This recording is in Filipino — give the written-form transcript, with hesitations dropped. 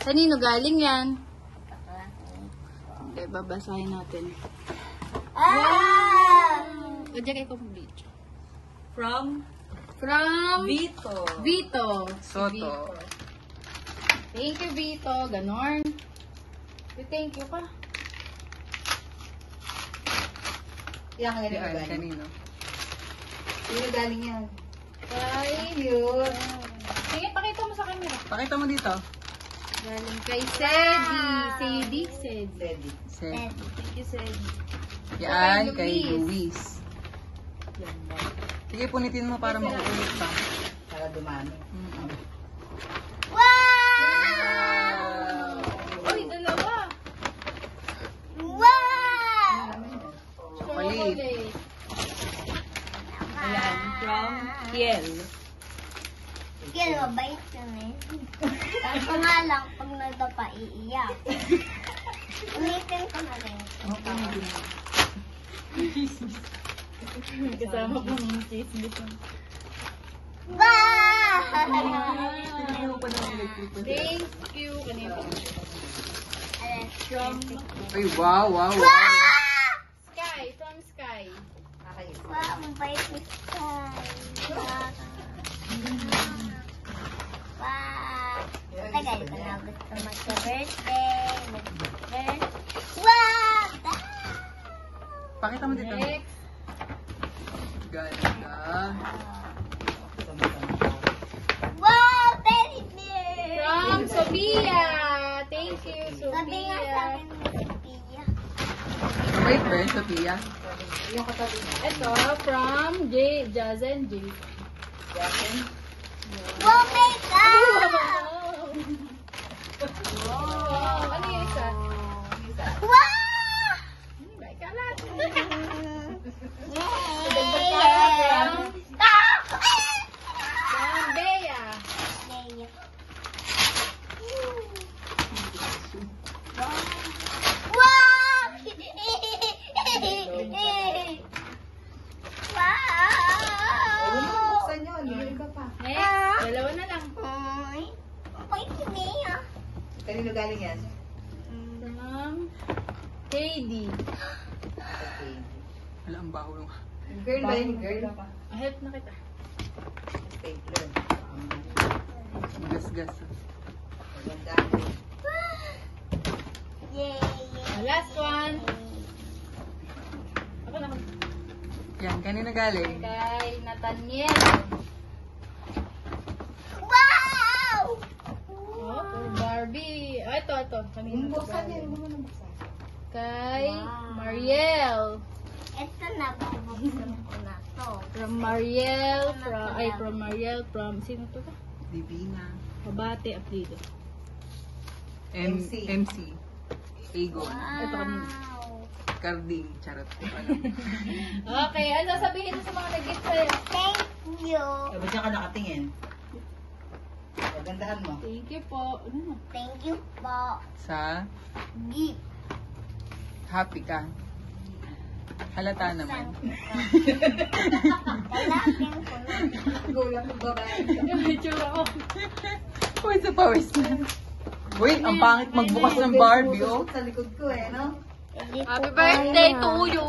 Kanino galing yan? Okay, babasahin natin. O, dyan kayo video. From Vito. Soto. Vito. Thank you, Vito. Ganon. Thank you pa. Yan, kanino? Sino galing yan? Kay... Cute. Sige, pakita mo sa camera. Pakita mo dito. Galing kay Sedi. Ready. Sedi. Thank you, Sedi. Yan, Kay kay Luis. Sige, punitin mo para makukulit pa. Para dumami. Uy, dalawa. Chocolate. Ayan, from Kiel. Kaya mabait yun eh. Kaso nga lang, pag nagpapaiiyak. Ulitin ko na rin. Kasama ko ng chismis. Thank you. Kanina. From Ay, wow. Sky. From Sky. Wow, mabait ni Sky. Wow. Tagal ko na gusto magka-birthday. Wow! Pakita mo dito. Next. Ganda. Wow! Teddy bear! From Sophia. Thank you, Sabi nga sa Sophia. akin ni Sophia. Wait, ba yun, Sophia? Yung katabi mo. Ito, from Jazen J. Wow, makeup! Wow! Ano yung isa? Wow! May kalat. Yay! From Bea. Wow! Wow! Buksan nyo, libre ka pa. Next, dalawa na lang. Ay, ay, hindi ah. Kanino galing yan? From Katie. Okay. Wala, ang baho nung Girl ba yun? Girl pa. Help na kita. Stapler. magasgas. Maganda. Yay! Last one. Ako na. Yan, kanina galing. Kay Nathaniel. Wow! Oh, for Barbie. Ah, ito. Kanina. Buksan yan. Huwag mo na buksan. Kay Wow. Mariel. Ito na, bubuksan ko na to. From Mariel. From Mariel. From, sino to ka? Divina. Kabate, Aplido. MC. MC. Egon. Ito kanina. Wow! Carding. Charot. Okay, ano sasabihin mo sa mga nag-gift sa'yo? Thank you! Ba't ka nakatingin? Magandaan mo. Thank you po. Ano na? Thank you po. Sa Gift. happy ka. Halata naman. Lalapin ko na. Gulat ng babae. Medyo ako. Pawis sa pawis na. Wait, ang pangit magbukas ng Barbie, oh. Sa likod ko eh, no? Hindi Happy po birthday kaya. to you!